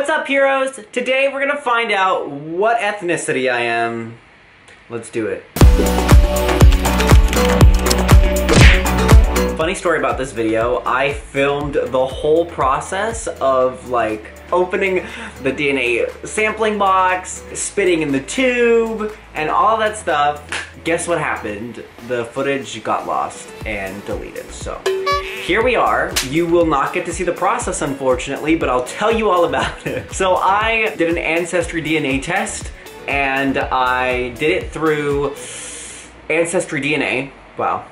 What's up, heroes? Today we're gonna find out what ethnicity I am. Let's do it. Funny story about this video, I filmed the whole process of like opening the DNA sampling box, spitting in the tube, and all that stuff. Guess what happened? The footage got lost and deleted, so here we are. You will not get to see the process, unfortunately, but I'll tell you all about it. So I did an ancestry DNA test, and I did it through Ancestry DNA. Wow.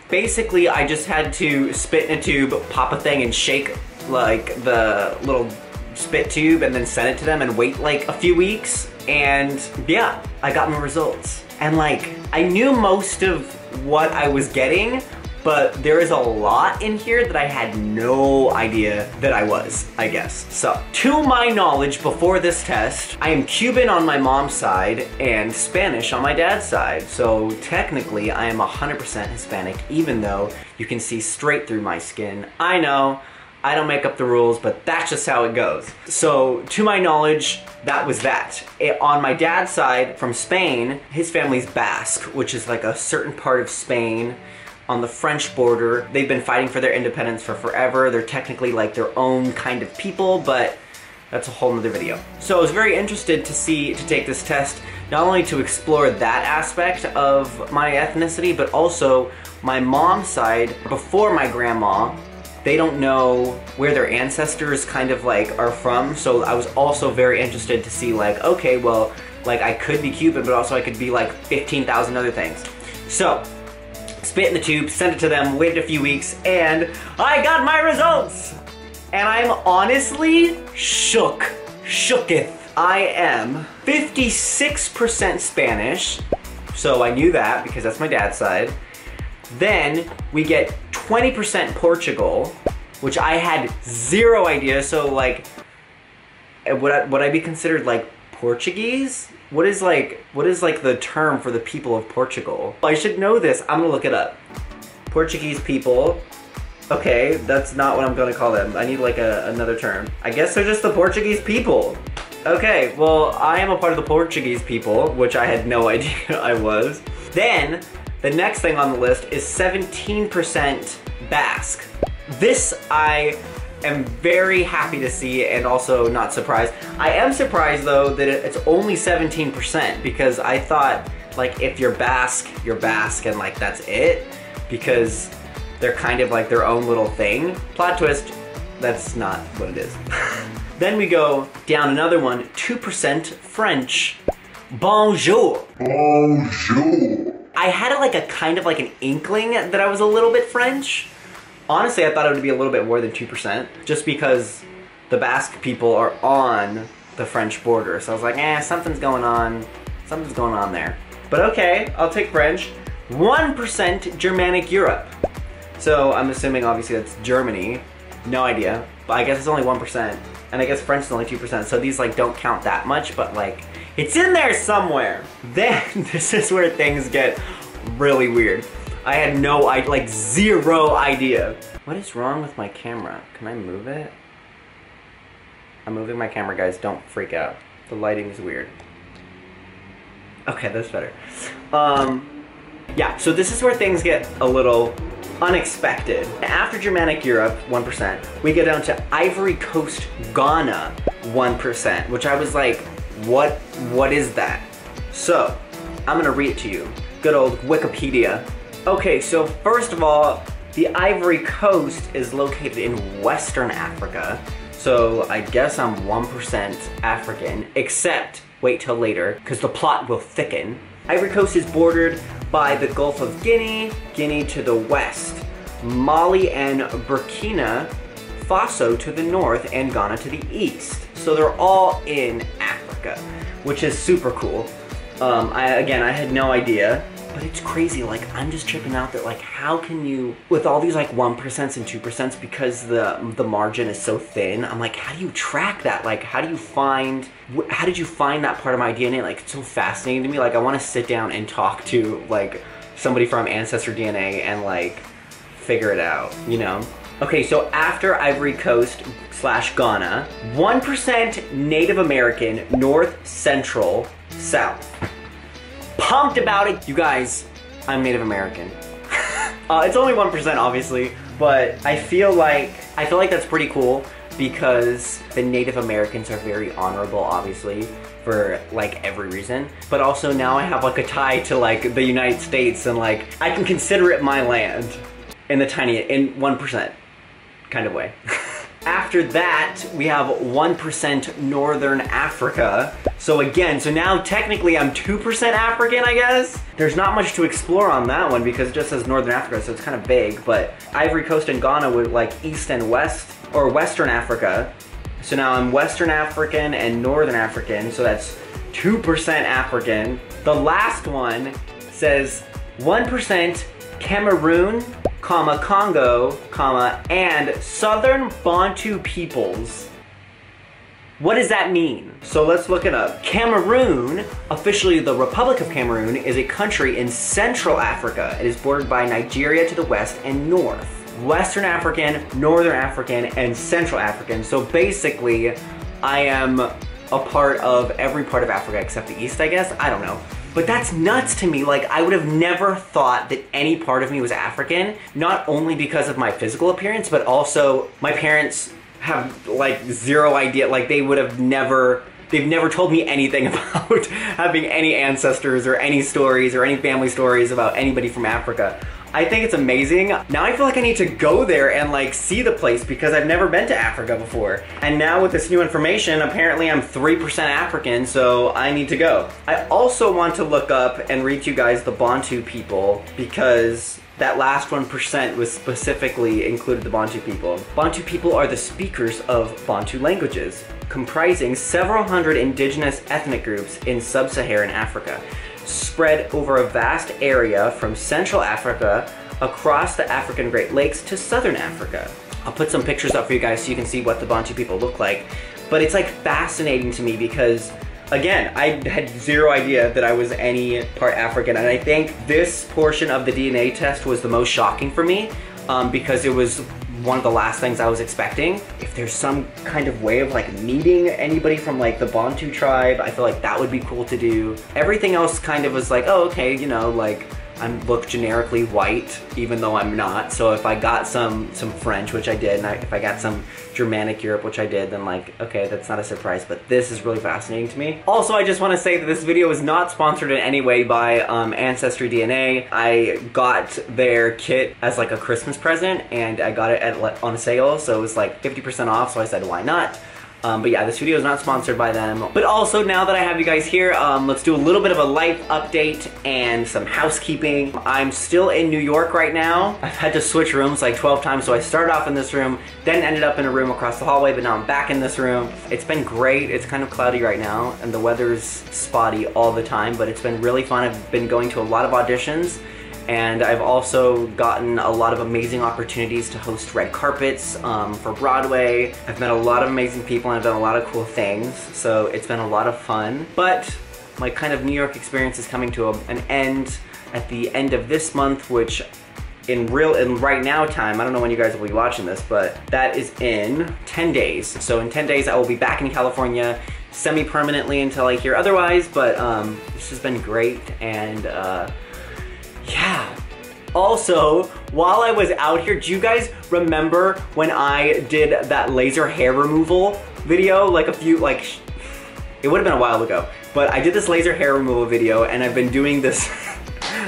Basically, I just had to spit in a tube, pop a thing, and shake like the little spit tube, and then send it to them and wait like a few weeks. And yeah, I got my results. And like, I knew most of what I was getting, but there is a lot in here that I had no idea that I was, I guess. So, to my knowledge, before this test, I am Cuban on my mom's side and Spanish on my dad's side. So technically, I am 100% Hispanic, even though you can see straight through my skin. I know, I don't make up the rules, but that's just how it goes. So, to my knowledge, that was that. On my dad's side, from Spain, his family's Basque, which is like a certain part of Spain on the French border. They've been fighting for their independence for forever. They're technically like their own kind of people, but that's a whole nother video. So I was very interested to take this test, not only to explore that aspect of my ethnicity, but also my mom's side. Before my grandma, they don't know where their ancestors kind of like are from, so I was also very interested to see like, okay, well, like I could be Cuban, but also I could be like 15,000 other things. So, spit in the tube, sent it to them, waited a few weeks, and I got my results! And I'm honestly shooketh. I am 56% Spanish, so I knew that because that's my dad's side. Then we get 20% Portugal, which I had zero idea, so like, would I be considered like Portuguese? What is like the term for the people of Portugal? I should know this, I'm gonna look it up. Portuguese people, okay, that's not what I'm gonna call them. I need like another term. I guess they're just the Portuguese people. Okay, well, I am a part of the Portuguese people, which I had no idea I was. Then, the next thing on the list is 17% Basque. This I am very happy to see and also not surprised. I am surprised though that it's only 17% because I thought like if you're Basque and like that's it, because they're kind of like their own little thing. Plot twist, that's not what it is. Then we go down another one, 2% French. Bonjour. Bonjour. I had like a kind of like an inkling that I was a little bit French. Honestly, I thought it would be a little bit more than 2%, just because the Basque people are on the French border. So I was like, something's going on there. But okay, I'll take French. 1% Germanic Europe. So I'm assuming obviously that's Germany. No idea, but I guess it's only 1%. And I guess French is only 2%, so these like don't count that much, but like, it's in there somewhere. Then, this is where things get really weird. I had like zero idea. What is wrong with my camera? Can I move it? I'm moving my camera, guys, don't freak out. The lighting is weird. Okay, that's better. Yeah, so this is where things get a little unexpected. After Germanic Europe, 1%, we go down to Ivory Coast, Ghana, 1%, which I was like, what is that? So, I'm gonna read it to you. Good old Wikipedia. Okay, so first of all, the Ivory Coast is located in Western Africa. So I guess I'm 1% African, except wait till later, because the plot will thicken. Ivory Coast is bordered by the Gulf of Guinea, Guinea to the west, Mali and Burkina Faso to the north, and Ghana to the east. So they're all in Africa, which is super cool. Again, I had no idea, but it's crazy. Like, I'm just tripping out that like, how can you, with all these like 1% and 2%, because the margin is so thin, I'm like, how do you track that? Like, how did you find that part of my DNA? Like, it's so fascinating to me. Like, I want to sit down and talk to like somebody from Ancestry DNA and like figure it out, you know? Okay, so after Ivory Coast / Ghana, 1% Native American, North, Central, South. Pumped about it. You guys, I'm Native American. It's only 1% obviously, but I feel like that's pretty cool because the Native Americans are very honorable, obviously, for like every reason. But also now I have like a tie to like the United States, and like I can consider it my land in 1% kind of way. After that, we have 1% Northern Africa. So again, so now technically I'm 2% African, I guess? There's not much to explore on that one because it just says Northern Africa, so it's kind of vague, but Ivory Coast and Ghana were like East and West, or Western Africa. So now I'm Western African and Northern African, so that's 2% African. The last one says 1% Cameroon, Congo, and Southern Bantu peoples. What does that mean? So let's look it up. Cameroon, officially the Republic of Cameroon, is a country in Central Africa. It is bordered by Nigeria to the west and north. Western African, Northern African, and Central African. So basically, I am a part of every part of Africa except the East, I guess? I don't know. But that's nuts to me. Like, I would have never thought that any part of me was African, not only because of my physical appearance, but also my parents have like zero idea. Like, they've never told me anything about having any ancestors or any stories or any family stories about anybody from Africa. I think it's amazing. Now I feel like I need to go there and like see the place because I've never been to Africa before. And now with this new information, apparently I'm 3% African, so I need to go. I also want to look up and read to you guys the Bantu people because that last 1% was specifically included the Bantu people. Bantu people are the speakers of Bantu languages, comprising several hundred indigenous ethnic groups in sub-Saharan Africa, spread over a vast area from Central Africa across the African Great Lakes to Southern Africa. I'll put some pictures up for you guys so you can see what the Bantu people look like. But it's like fascinating to me because, again, I had zero idea that I was any part African, and I think this portion of the DNA test was the most shocking for me because it was one of the last things I was expecting. If there's some kind of way of like meeting anybody from like the Bantu tribe, I feel like that would be cool to do. Everything else kind of was like, oh, okay, you know, like I look generically white, even though I'm not. So if I got some French, which I did, and if I got some Germanic Europe, which I did, then like, okay, that's not a surprise, but this is really fascinating to me. Also, I just want to say that this video is not sponsored in any way by Ancestry DNA. I got their kit as like a Christmas present, and I got it on a sale, so it was like 50% off, so I said, why not? But yeah, this video is not sponsored by them. But also, now that I have you guys here, let's do a little bit of a life update and some housekeeping. I'm still in New York right now. I've had to switch rooms like 12 times, so I started off in this room, then ended up in a room across the hallway, but now I'm back in this room. It's been great. It's kind of cloudy right now, and the weather's spotty all the time, but it's been really fun. I've been going to a lot of auditions, and I've also gotten a lot of amazing opportunities to host red carpets for Broadway. I've met a lot of amazing people and I've done a lot of cool things, so it's been a lot of fun. But my kind of New York experience is coming to an end at the end of this month, which in right now time, I don't know when you guys will be watching this, but that is in 10 days. So in 10 days I will be back in California semi-permanently until I hear otherwise, but this has been great, and yeah. Also, while I was out here, do you guys remember when I did that laser hair removal video? Like it would have been a while ago, but I did this laser hair removal video, and I've been doing this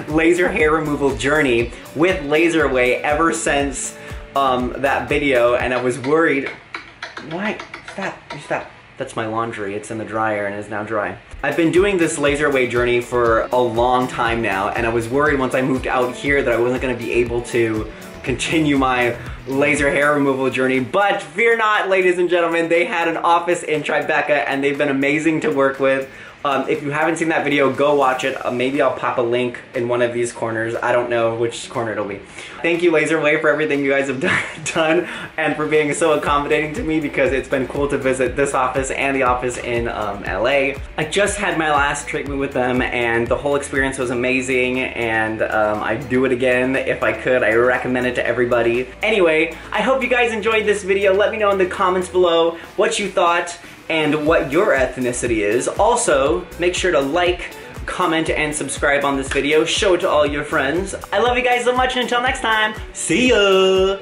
laser hair removal journey with LaserAway ever since that video, and I was worried. Why? Stop. That's my laundry. It's in the dryer and is now dry. I've been doing this LaserAway journey for a long time now, and I was worried once I moved out here that I wasn't gonna be able to continue my laser hair removal journey, but fear not, ladies and gentlemen, they had an office in Tribeca and they've been amazing to work with. If you haven't seen that video, go watch it. Maybe I'll pop a link in one of these corners. I don't know which corner it'll be. Thank you, Laserwave, for everything you guys have done and for being so accommodating to me, because it's been cool to visit this office and the office in LA. I just had my last treatment with them and the whole experience was amazing, and I'd do it again if I could. I recommend it to everybody. Anyway, I hope you guys enjoyed this video. Let me know in the comments below what you thought and what your ethnicity is. Also, make sure to like, comment, and subscribe on this video. Show it to all your friends. I love you guys so much, and until next time, see ya!